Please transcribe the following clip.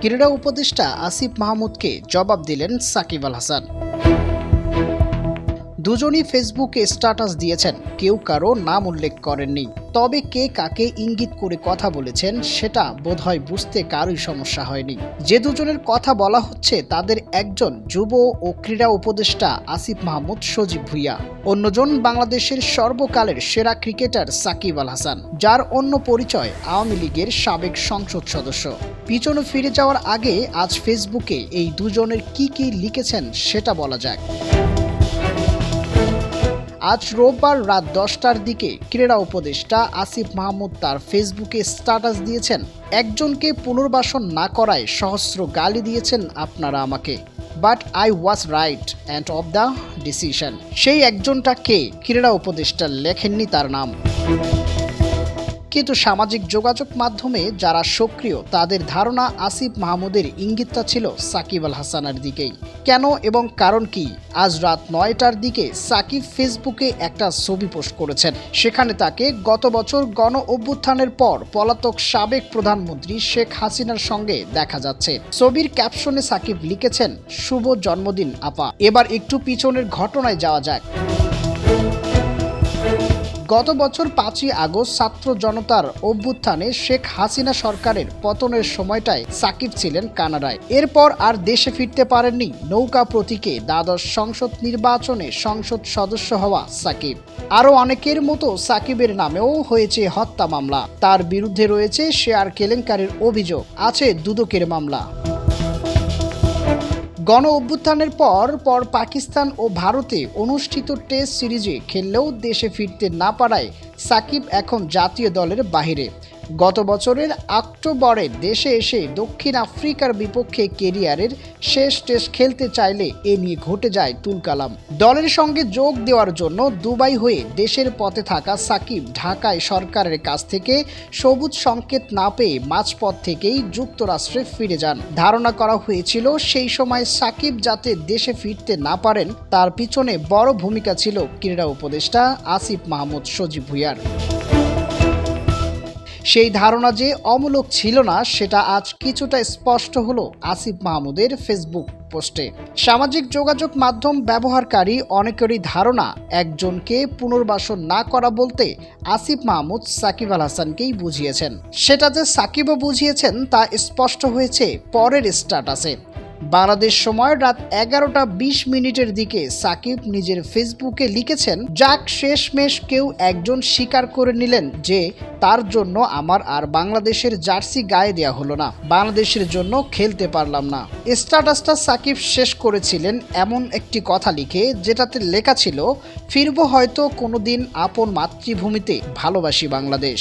ক্রীড়া উপদেষ্টা আসিফ মাহমুদকে জবাব দিলেন সাকিব আল হাসান। দুজনই ফেসবুকে স্ট্যাটাস দিয়েছেন, কেউ কারো নাম উল্লেখ করেননি। তবে কে কাকে ইঙ্গিত করে কথা বলেছেন সেটা বোধহয় বুঝতে কারোই সমস্যা হয়নি। যে দুজনের কথা বলা হচ্ছে তাদের একজন যুব ও ক্রীড়া উপদেষ্টা আসিফ মাহমুদ সজীব ভুঁইয়া, অন্যজন বাংলাদেশের সর্বকালের সেরা ক্রিকেটার সাকিব আল হাসান, যার অন্য পরিচয় আওয়ামী লীগের সাবেক সংসদ সদস্য। পিছনে ফিরে যাওয়ার আগে আজ ফেসবুকে এই দুজনের কি লিখেছেন সেটা বলা যাক। আজ রোববার রাত 10টার দিকে ক্রীড়া উপদেষ্টা আসিফ মাহমুদ তার ফেসবুকে স্ট্যাটাস দিয়েছেন, একজনকে পুনর্বাসন না করায় সহস্র গালি দিয়েছেন আপনারা আমাকে, but I was right and of the decision. সেই একজনটা কে? ক্রীড়া উপদেষ্টা লেখেননি তার নাম। কিন্তু সামাজিক যোগাযোগ মাধ্যমে যারা সক্রিয় তাদের ধারণা আসিফ মাহমুদের ইঙ্গিতটা ছিল সাকিব আল হাসানের দিকেই। কেন এবং কারণ কি? আজ রাত 9টার দিকে সাকিব ফেসবুকে একটা ছবি পোস্ট করেছেন। সেখানে তাকে গত বছর গণ অভ্যুত্থানের পর পলাতক সাবেক প্রধানমন্ত্রী শেখ হাসিনার সঙ্গে দেখা যাচ্ছে। ছবির ক্যাপশনে সাকিব লিখেছেন, শুভ জন্মদিন আপা। এবার একটু পিছনের ঘটনায় যাওয়া যাক। গত বছর 5ই আগস্ট ছাত্র জনতার অভ্যুত্থানে শেখ হাসিনা সরকারের পতনের সময়টায় সাকিব ছিলেন কানাডায়। এরপর আর দেশে ফিরতে পারেননি। নৌকা প্রতীকে দ্বাদশ সংসদ নির্বাচনে সংসদ সদস্য হওয়া সাকিব। আরও অনেকের মতো সাকিবের নামেও হয়েছে হত্যা মামলা। তার বিরুদ্ধে রয়েছে শেয়ার কেলেঙ্কারির অভিযোগ, আছে দুদকের মামলা। গণ অভ্যুত্থানের পর পাকিস্তান ও ভারতে অনুষ্ঠিত টেস্ট সিরিজে খেললেও দেশে ফিরতে না পারায় সাকিব এখন জাতীয় দলের বাহিরে। গত বছরের অক্টোবরে দেশে এসে দক্ষিণ আফ্রিকার বিপক্ষে ক্যারিয়ারের শেষ টেস্ট খেলতে চাইলে এ নিয়ে ঘটে যায় তুলকালাম। দলের সঙ্গে যোগ দেওয়ার জন্য দুবাই হয়ে দেশের পথে থাকা সাকিব ঢাকায় সরকারের কাছ থেকে সবুজ সংকেত না পেয়ে মাঝপথ থেকেই যুক্তরাষ্ট্রে ফিরে যান। ধারণা করা হয়েছিল সেই সময় সাকিব যাতে দেশে ফিরতে না পারেন তার পিছনে বড় ভূমিকা ছিল ক্রীড়া উপদেষ্টা আসিফ মাহমুদ সজীব ভুঁইয়ার। সেই ধারণা যে অমূলক ছিল না সেটা আজ কিছুটা স্পষ্ট হলো আসিফ মাহমুদের ফেসবুক পোস্টে। সামাজিক যোগাযোগ মাধ্যম ব্যবহারকারী অনেকেরই ধারণা একজনকে পুনর্বাসন না করা বলতে আসিফ মাহমুদ সাকিব আল হাসানকেই বুঝিয়েছেন। সেটা যে সাকিবও বুঝিয়েছেন তা স্পষ্ট হয়েছে পরের স্ট্যাটাসে। বাংলাদেশ সময় রাত 11টা 20 দিকে সাকিব নিজের ফেসবুকে লিখেছেন, যাক শেষমেশ কেউ একজন স্বীকার করে নিলেন যে তার জন্য আমার আর বাংলাদেশের জার্সি গায়ে দেওয়া হলো না, বাংলাদেশের জন্য খেলতে পারলাম না। স্ট্যাটাসটা সাকিব শেষ করেছিলেন এমন একটি কথা লিখে যেটাতে লেখা ছিল, ফিরবো হয়তো কোনোদিন আপন মাতৃভূমিতে, ভালোবাসি বাংলাদেশ।